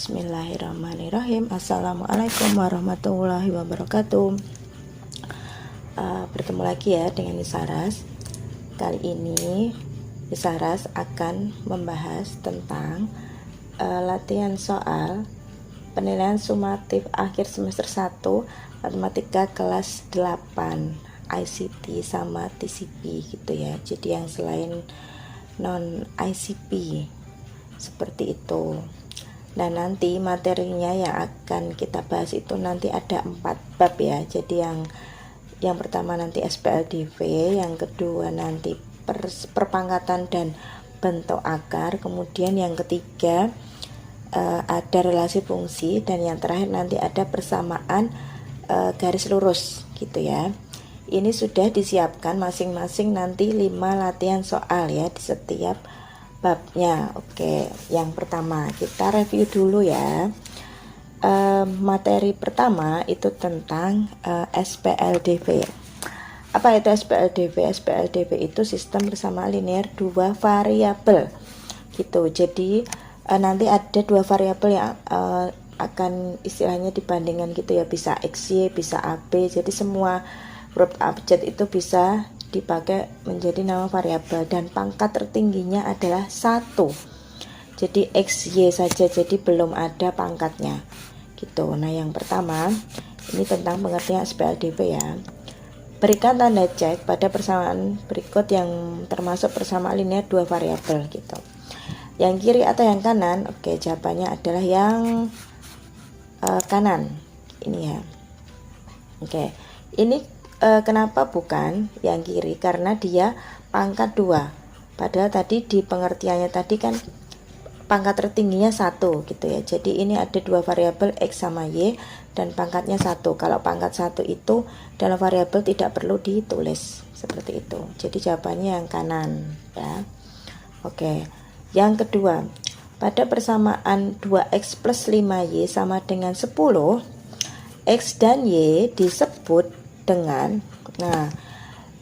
Bismillahirrahmanirrahim. Assalamualaikum warahmatullahi wabarakatuh. Bertemu lagi ya dengan Isaras. Kali ini Isaras akan membahas tentang latihan soal penilaian sumatif akhir semester 1 matematika kelas 8 ICT sama TCP gitu ya. Jadi yang selain non ICP seperti itu. Nah, nanti materinya yang akan kita bahas itu nanti ada 4 bab ya. Jadi yang pertama nanti SPLDV, yang kedua nanti perpangkatan dan bentuk akar, kemudian yang ketiga ada relasi fungsi, dan yang terakhir nanti ada persamaan garis lurus gitu ya. Ini sudah disiapkan masing-masing nanti 5 latihan soal ya di setiap babnya. Oke, yang pertama kita review dulu ya. Materi pertama itu tentang SPLDV. Apa itu SPLDV? SPLDV itu sistem persamaan linear 2 variabel gitu. Jadi nanti ada 2 variabel yang akan istilahnya dibandingkan gitu ya, bisa XY, bisa AB. Jadi semua huruf abjad itu bisa dipakai menjadi nama variabel, dan pangkat tertingginya adalah 1. Jadi XY saja, jadi belum ada pangkatnya gitu. Nah, yang pertama ini tentang pengertian SPLDV ya. Berikan tanda cek pada persamaan berikut yang termasuk persamaan linear 2 variabel gitu. Yang kiri atau yang kanan? Oke, jawabannya adalah yang kanan ini ya. Oke, ini kenapa bukan yang kiri? Karena dia pangkat 2. Padahal tadi di pengertiannya tadi kan pangkat tertingginya 1 gitu ya. Jadi ini ada 2 variabel X sama Y dan pangkatnya 1. Kalau pangkat 1 itu dalam variabel tidak perlu ditulis seperti itu. Jadi jawabannya yang kanan ya. Oke, yang kedua, pada persamaan 2X plus 5Y sama dengan 10, X dan Y disebut dengan,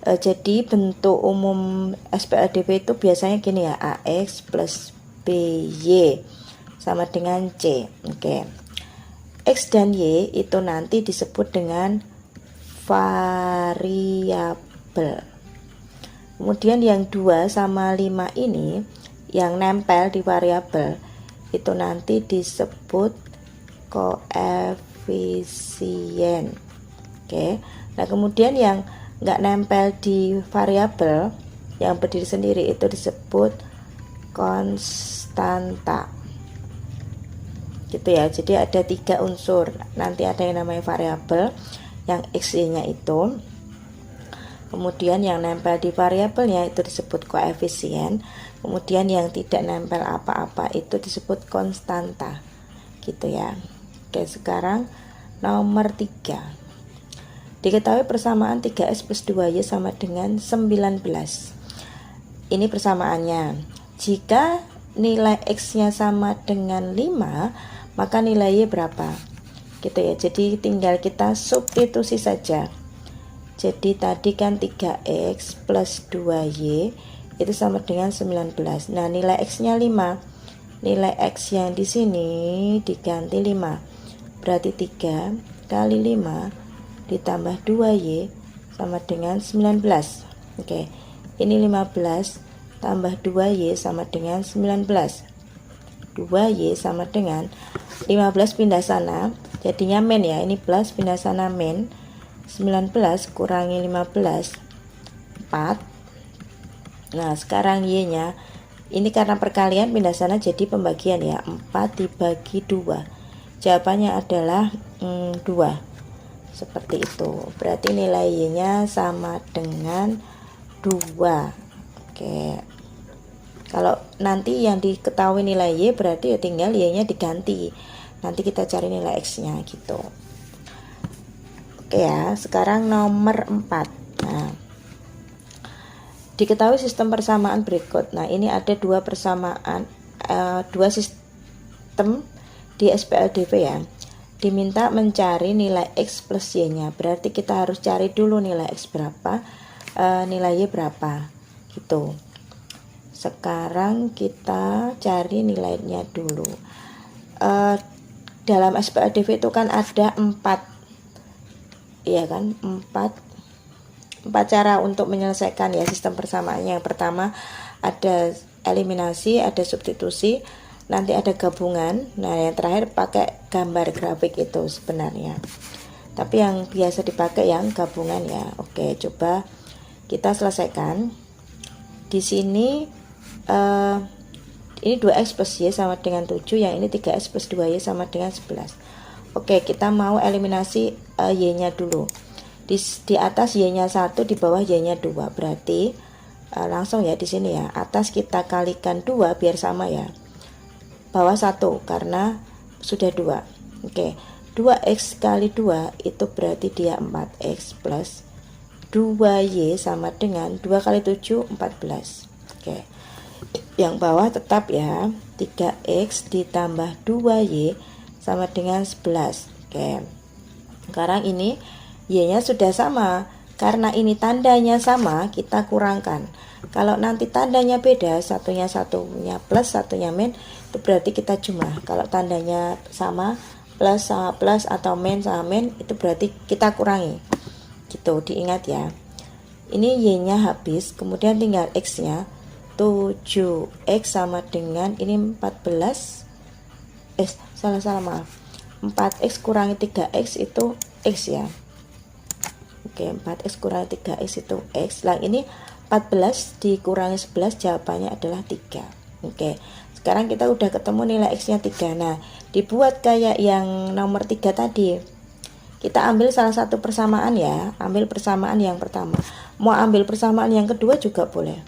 jadi bentuk umum SPLDV itu biasanya gini ya, AX plus BY sama dengan C. Oke. X dan Y itu nanti disebut dengan variabel. Kemudian yang 2 sama 5 ini yang nempel di variabel itu nanti disebut koefisien. Oke. Nah, kemudian yang nggak nempel di variabel yang berdiri sendiri itu disebut konstanta gitu ya. Jadi ada 3 unsur. Nanti ada yang namanya variabel, yang XY nya itu, kemudian yang nempel di variabelnya itu disebut koefisien, kemudian yang tidak nempel apa-apa itu disebut konstanta gitu ya. Oke, sekarang nomor 3. Diketahui persamaan 3x plus 2y sama dengan 19. Ini persamaannya. Jika nilai x-nya sama dengan 5, maka nilai y berapa? Gitu ya. Jadi tinggal kita substitusi saja. Jadi tadi kan 3x plus 2y itu sama dengan 19. Nah, nilai x-nya 5. Nilai x yang di sini diganti 5. Berarti 3 kali 5 ditambah 2y sama dengan 19. Oke, ini 15 tambah 2y sama dengan 19. 2y sama dengan 15 pindah sana, jadinya min ya, ini plus pindah sana min. 19 kurangi 15 4. Nah, sekarang y nya ini karena perkalian pindah sana jadi pembagian ya, 4 dibagi 2. Jawabannya adalah 2. Seperti itu. Berarti nilai y-nya sama dengan 2. Oke. Kalau nanti yang diketahui nilai y, berarti ya tinggal y-nya diganti. Nanti kita cari nilai x-nya gitu. Oke ya, sekarang nomor 4. Nah, diketahui sistem persamaan berikut. Nah, ini ada 2 persamaan, 2 sistem di SPLDV ya. Diminta mencari nilai x plus y nya, berarti kita harus cari dulu nilai x berapa, nilai y berapa gitu. Sekarang kita cari nilainya dulu. dalam SPLDV itu kan ada 4, iya kan, 4 cara untuk menyelesaikan ya sistem persamaannya. Yang pertama ada eliminasi, ada substitusi, nanti ada gabungan. Nah, yang terakhir pakai gambar grafik itu sebenarnya. Tapi yang biasa dipakai yang gabungan ya. Oke, coba kita selesaikan. Di sini ini 2x plus y sama dengan 7, yang ini 3x plus 2y sama dengan 11. Oke, kita mau eliminasi y-nya dulu. Di atas y-nya 1, di bawah y-nya 2. Berarti langsung ya di sini ya. Atas kita kalikan 2 biar sama ya. Bawah 1 karena sudah 2. Oke, 2x kali 2 itu berarti dia 4x plus 2y sama dengan 2 kali 7 14. Oke. Yang bawah tetap ya, 3x ditambah 2y sama dengan 11. Oke. Sekarang ini y-nya sudah sama. Karena ini tandanya sama, kita kurangkan. Kalau nanti tandanya beda, satunya plus, satunya min, itu berarti kita jumlah. Kalau tandanya sama, plus sama plus atau min sama min, itu berarti kita kurangi. Gitu, diingat ya. Ini y-nya habis, kemudian tinggal x-nya. 7x sama dengan ini 14. Salah maaf. 4x kurangi 3x itu x ya. Oke, 4x kurangi 3x itu x. Nah, ini 14 dikurangi 11 jawabannya adalah 3. Oke. Sekarang kita udah ketemu nilai x-nya 3. Nah, dibuat kayak yang nomor 3 tadi. Kita ambil salah satu persamaan ya. Ambil persamaan yang pertama. Mau ambil persamaan yang kedua juga boleh.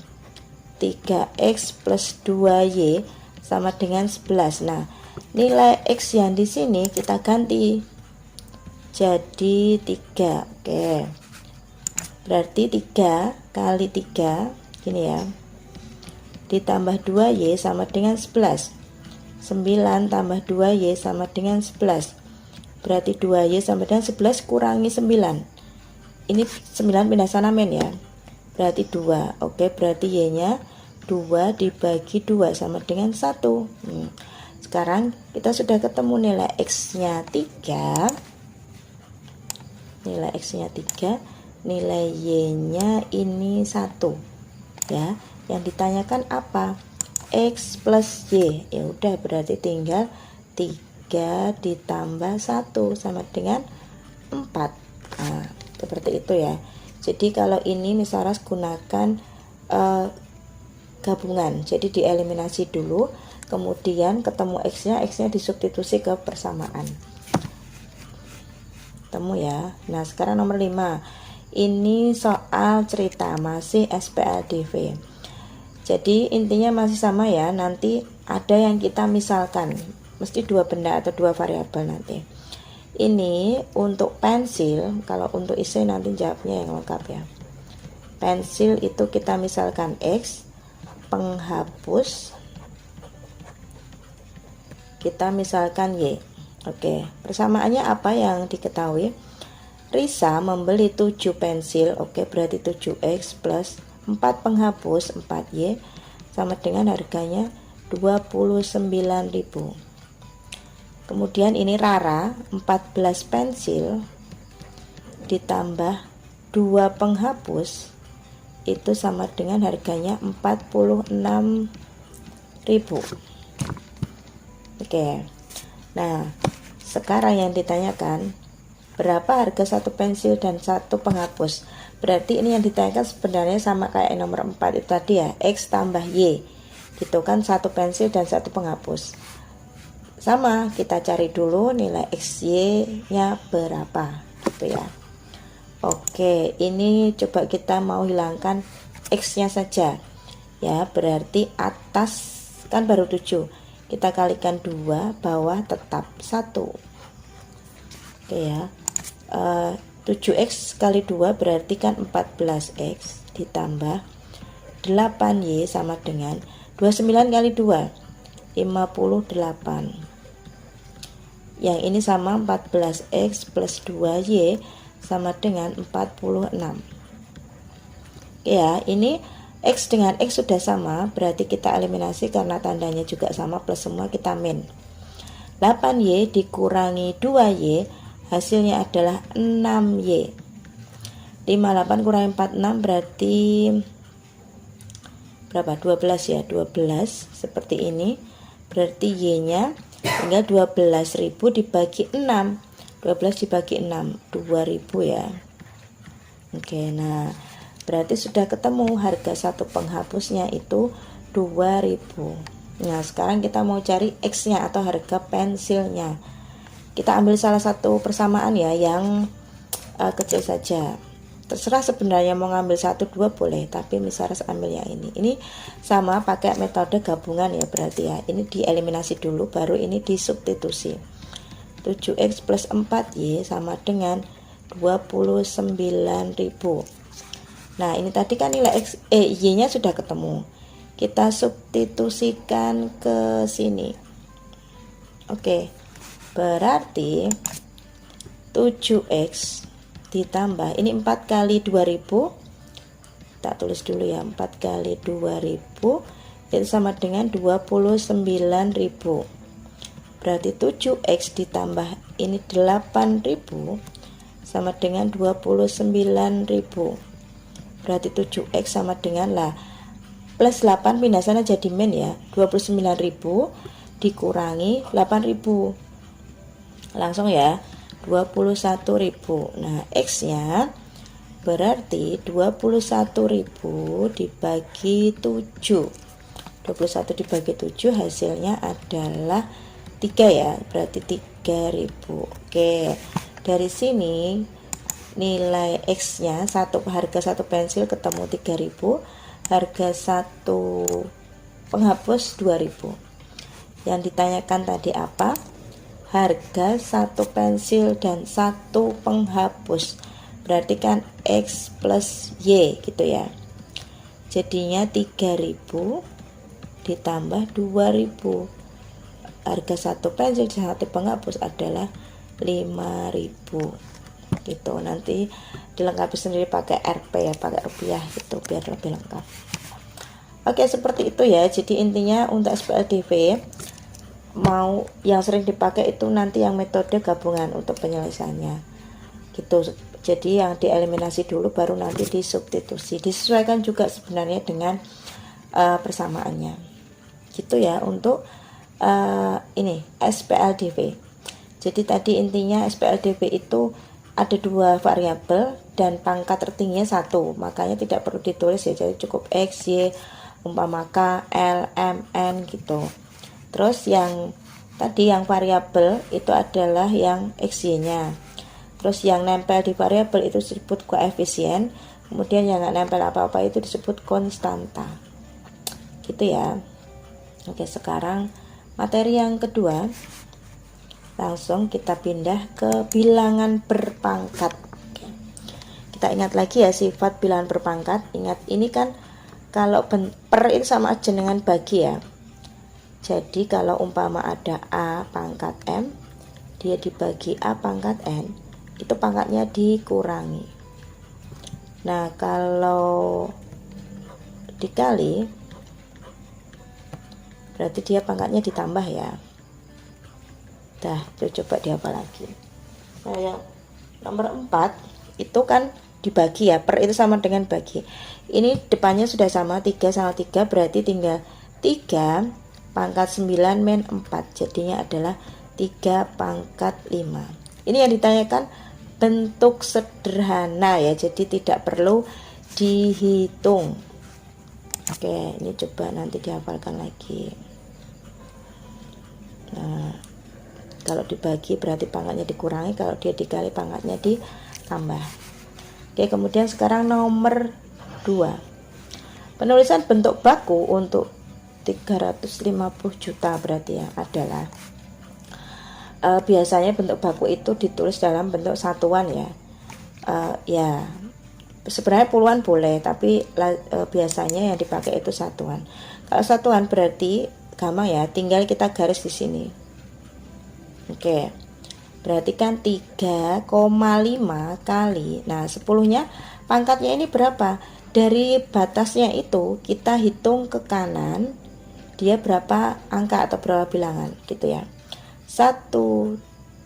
3x plus 2y sama dengan 11. Nah, nilai x yang di sini kita ganti jadi 3. Oke. Berarti 3 kali 3 gini ya. Ditambah 2y sama dengan 11. 9 tambah 2y sama dengan 11. Berarti 2y sama dengan 11 kurangi 9. Ini 9 pindah sana men ya. Berarti 2. Oke, berarti y-nya 2 dibagi 2 sama dengan 1. Sekarang kita sudah ketemu nilai x-nya 3. Nilai x-nya 3, nilai y-nya ini 1. Ya, yang ditanyakan apa? X plus y. Ya udah, berarti tinggal 3 ditambah 1 sama dengan 4. Nah, seperti itu ya. Jadi kalau ini misalnya gunakan gabungan. Jadi dieliminasi dulu, kemudian ketemu x-nya disubstitusi ke persamaan. Temu ya. Nah, sekarang nomor 5. Ini soal cerita, masih SPLDV. Jadi intinya masih sama ya. Nanti ada yang kita misalkan, mesti 2 benda atau 2 variabel nanti. Ini untuk pensil, kalau untuk isi nanti jawabnya yang lengkap ya. Pensil itu kita misalkan x, penghapus kita misalkan y. Oke, persamaannya apa yang diketahui? Risa membeli 7 pensil. Oke, berarti 7x plus 4 penghapus 4y sama dengan harganya 29.000. Kemudian ini Rara 14 pensil ditambah 2 penghapus itu sama dengan harganya 46.000. Oke. Nah, sekarang yang ditanyakan berapa harga 1 pensil dan 1 penghapus. Berarti ini yang ditanyakan sebenarnya sama kayak nomor 4 itu tadi ya, x tambah y. Gitu kan, 1 pensil dan 1 penghapus. Sama, kita cari dulu nilai XY-nya berapa, gitu ya. Oke, ini coba kita mau hilangkan X-nya saja. Ya, berarti atas kan baru 7. Kita kalikan 2, bawah tetap 1. Oke ya. 7x kali 2 berarti kan 14x ditambah 8y sama dengan 29 kali 2, 58. Yang ini sama 14x plus 2y sama dengan 46. Ya, ini x dengan x sudah sama, berarti kita eliminasi karena tandanya juga sama, plus semua kita min. 8Y dikurangi 2Y hasilnya adalah 6Y. 58 kurangi 46 berarti berapa? 12 ya, 12 seperti ini. Berarti Y-nya tinggal 12.000 dibagi 6. 12 dibagi 6 2.000 ya. Oke, nah berarti sudah ketemu harga satu penghapusnya itu 2.000. Nah sekarang kita mau cari X-nya atau harga pensilnya. Kita ambil salah satu persamaan ya yang kecil saja. Terserah sebenarnya mau ngambil 1, 2 boleh, tapi misalnya ambil yang ini. Ini sama pakai metode gabungan ya berarti ya. Ini dieliminasi dulu baru ini disubstitusi. 7X plus 4Y sama dengan 29.000. Nah ini tadi kan nilai Y-nya sudah ketemu. Kita substitusikan ke sini. Oke, berarti 7X ditambah ini 4 kali 2000, tak tulis dulu ya, 4 kali 2000 itu sama dengan 29.000. Berarti 7X ditambah ini 8.000 sama dengan 29.000. Berarti 7X sama dengan lah plus 8 pindah sana jadi min ya, 29.000 dikurangi 8.000 langsung ya 21.000. Nah X-nya berarti 21.000 dibagi 7. 21 dibagi 7 hasilnya adalah 3 ya, berarti 3.000. Oke, dari sini nilai X-nya harga satu pensil ketemu 3.000, harga satu penghapus 2.000. Yang ditanyakan tadi apa? Harga satu pensil dan satu penghapus. Berarti kan X plus Y gitu ya. Jadinya 3.000 ditambah 2.000. Harga satu pensil dan satu penghapus adalah 5.000. Gitu, nanti dilengkapi sendiri pakai Rp ya, pakai rupiah gitu biar lebih lengkap. Oke, seperti itu ya. Jadi intinya untuk SPLDV mau yang sering dipakai itu nanti yang metode gabungan untuk penyelesaiannya gitu. Jadi yang dieliminasi dulu baru nanti disubstitusi, disesuaikan juga sebenarnya dengan persamaannya gitu ya untuk ini SPLDV. Jadi tadi intinya SPLDV itu ada 2 variabel dan pangkat tertingginya 1, makanya tidak perlu ditulis ya, jadi cukup X, Y, umpama K, L, M, N gitu. Terus yang tadi yang variabel itu adalah yang X, Y nya. Terus yang nempel di variabel itu disebut koefisien, kemudian yang nggak nempel apa-apa itu disebut konstanta gitu ya. Oke, sekarang materi yang kedua, langsung kita pindah ke bilangan berpangkat. Oke. Kita ingat lagi ya sifat bilangan berpangkat. Ingat ini kan kalau per itu sama aja dengan bagi ya. Jadi kalau umpama ada A pangkat M, dia dibagi A pangkat N, itu pangkatnya dikurangi. Nah kalau dikali, berarti dia pangkatnya ditambah ya. Dah, itu coba dihafal lagi. Nah yang nomor 4 itu kan dibagi ya, per itu sama dengan bagi. Ini depannya sudah sama, 3 sama 3 berarti tinggal 3 pangkat 9 min 4, jadinya adalah 3 pangkat 5. Ini yang ditanyakan bentuk sederhana ya, jadi tidak perlu dihitung. Oke, ini coba nanti dihafalkan lagi. Nah kalau dibagi berarti pangkatnya dikurangi, kalau dia dikali pangkatnya ditambah. Oke, kemudian sekarang nomor 2. Penulisan bentuk baku untuk 350 juta berarti ya adalah biasanya bentuk baku itu ditulis dalam bentuk satuan ya. Ya sebenarnya puluhan boleh, tapi biasanya yang dipakai itu satuan. Kalau satuan berarti gampang ya, tinggal kita garis di sini. Oke, berarti kan 3,5 kali, nah 10-nya pangkatnya ini berapa? Dari batasnya itu kita hitung ke kanan, dia berapa angka atau berapa bilangan gitu ya. 1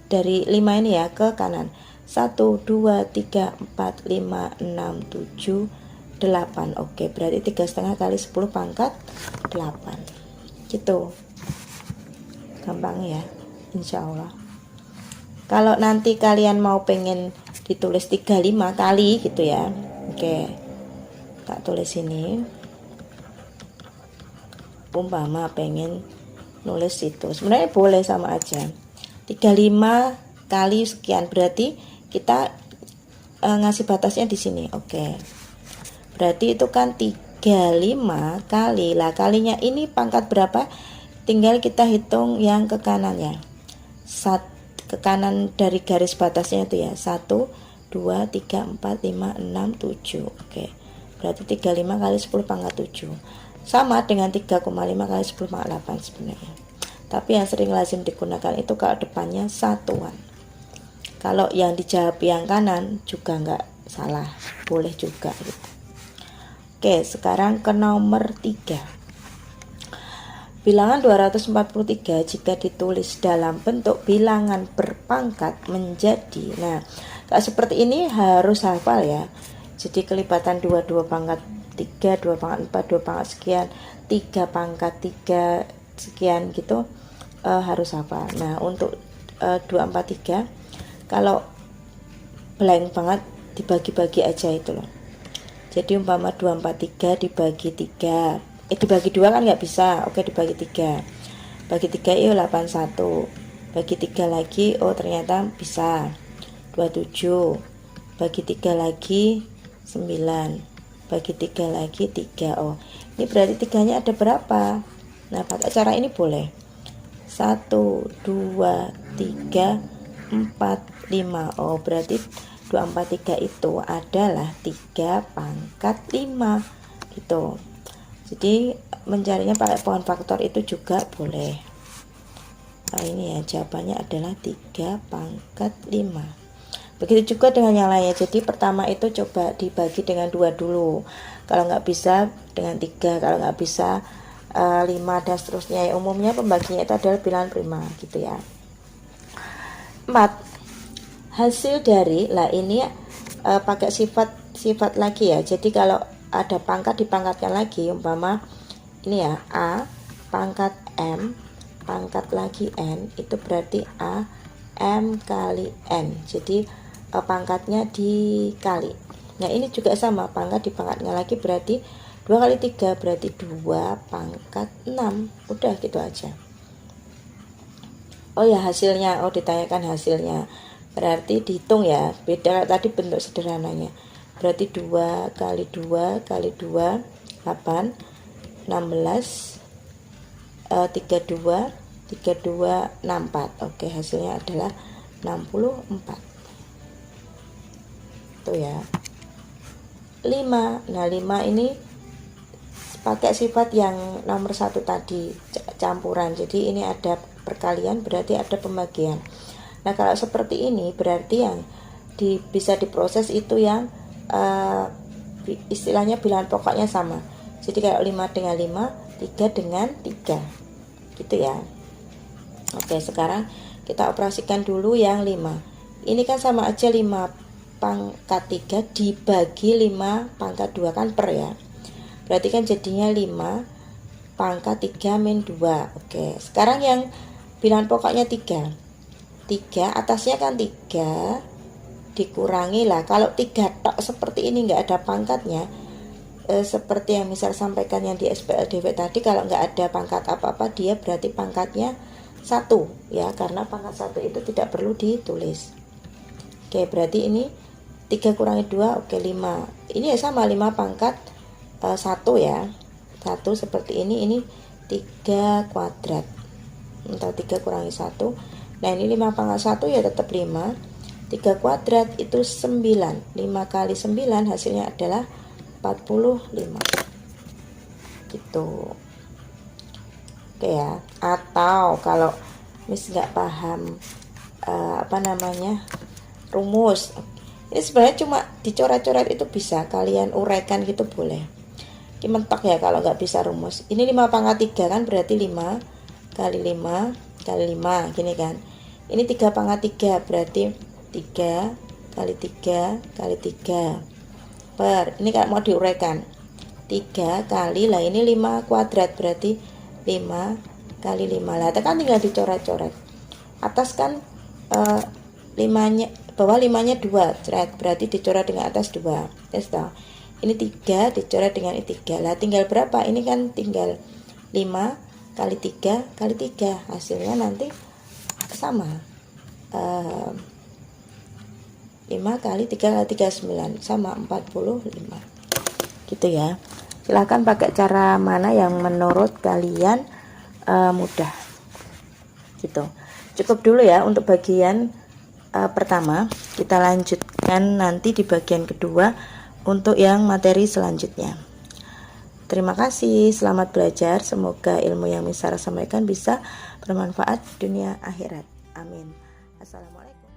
dari 5 ini ya ke kanan. 1 2 3 4 5 6 7 8. Oke, berarti 3,5 kali 10 pangkat 8 gitu. Gampang ya, insya Allah. Kalau nanti kalian mau pengen ditulis 35 kali gitu ya, oke, tak tulis ini. Umpama pengen nulis itu, sebenarnya boleh sama aja. 35 kali sekian, berarti kita ngasih batasnya di sini. Oke, berarti itu kan 35 kali lah, kalinya ini pangkat berapa, tinggal kita hitung yang ke kanan ya, ke kanan dari garis batasnya itu ya, 1 2 3 4 5 6 7. Oke, berarti 35 kali 10 pangkat 7 sama dengan 3,5 kali 10 pangkat 8 sebenarnya. Tapi yang sering lazim digunakan itu kalau depannya satuan. Kalau yang dijawab yang kanan juga nggak salah, boleh juga gitu. Oke, sekarang ke nomor 3. Bilangan 243 jika ditulis dalam bentuk bilangan berpangkat menjadi, nah kalau seperti ini harus hafal ya. Jadi kelipatan 2 pangkat 3, 2 pangkat 4, 2 pangkat sekian, 3 pangkat 3 sekian gitu, harus hafal. Nah untuk 243 kalau blank banget dibagi-bagi aja itu loh. Jadi umpama 243 dibagi 3, dibagi 2 kan nggak bisa. Oke, dibagi 3, bagi 3 itu 81, bagi 3 lagi, oh ternyata bisa 27, bagi 3 lagi 9, bagi 3 lagi 3. Oh ini berarti 3 nya ada berapa? Nah pakai cara ini boleh 1 2 3 4 5. Oh berarti 243 itu adalah 3 pangkat 5 gitu. Jadi mencarinya pakai pohon faktor itu juga boleh. Nah ini ya, jawabannya adalah 3 pangkat 5. Begitu juga dengan yang lainnya. Jadi pertama itu coba dibagi dengan 2 dulu. Kalau nggak bisa dengan 3, kalau nggak bisa 5 dan seterusnya. Ya, umumnya pembaginya itu adalah bilangan prima gitu ya. 4. Hasil dari, lah ini pakai sifat lagi ya. Jadi kalau ada pangkat dipangkatkan lagi, umpama ini ya, A pangkat M pangkat lagi N, itu berarti A M kali N. Jadi pangkatnya dikali. Nah ini juga sama, pangkat dipangkatkan lagi berarti 2 kali 3 berarti 2 pangkat 6. Udah gitu aja. Oh ya hasilnya, oh ditanyakan hasilnya, berarti dihitung ya, beda tadi bentuk sederhananya. Berarti 2 kali 2 kali 2 8, 16, 32 64. Oke, hasilnya adalah 64. Tuh ya. 5. Nah 5 ini pakai sifat yang nomor 1 tadi, campuran. Jadi ini ada perkalian, berarti ada pembagian. Nah kalau seperti ini berarti yang bisa diproses itu yang istilahnya bilangan pokoknya sama. Jadi kalau 5 dengan 5, 3 dengan 3 gitu ya. Oke, sekarang kita operasikan dulu yang 5. Ini kan sama aja 5 pangkat 3 dibagi 5 pangkat 2 kan per ya. Berarti kan jadinya 5 pangkat 3 min 2. Oke, sekarang yang bilangan pokoknya 3 atasnya kan 3 dikurangi lah. Kalau 3 tok seperti ini nggak ada pangkatnya, seperti yang misal sampaikan yang di SPLDW tadi, kalau nggak ada pangkat apa-apa dia berarti pangkatnya 1 ya, karena pangkat 1 itu tidak perlu ditulis. Oke, berarti ini 3 kurangi 2, oke 5. Ini ya sama 5 pangkat 1 ya, 1 seperti ini 3 kuadrat atau 3 kurangi 1. Nah ini 5 pangkat 1 ya tetap 5. 3 kuadrat itu 9. 5 kali 9 hasilnya adalah 45 gitu. Oke ya. Atau kalau Miss nggak paham rumus, ini sebenarnya cuma dicoret-coret itu bisa kalian uraikan gitu boleh. Ini mentok ya kalau nggak bisa rumus. Ini 5 pangkat 3 kan berarti 5 kali 5 kali 5 gini kan. Ini 3 pangkat 3 berarti 3 kali 3 kali 3 per, ini kayak mau diuraikan, 3 kali, lah ini 5 kuadrat berarti 5 kali 5 lah, kan tinggal dicoret-coret. Atas kan 5-nya, bawah 5-nya 2, berarti dicoret dengan atas 2. Ini 3 dicoret dengan 3. Lah tinggal berapa? Ini kan tinggal 5 kali 3 kali 3. Hasilnya nanti sama. 5 kali 3 kali 3 9 sama 45. Gitu ya. Silahkan pakai cara mana yang menurut kalian mudah. Gitu. Cukup dulu ya untuk bagian pertama. Kita lanjutkan nanti di bagian kedua untuk yang materi selanjutnya. Terima kasih, selamat belajar. Semoga ilmu yang Miss Sarah sampaikan bisa bermanfaat dunia akhirat. Amin. Assalamualaikum.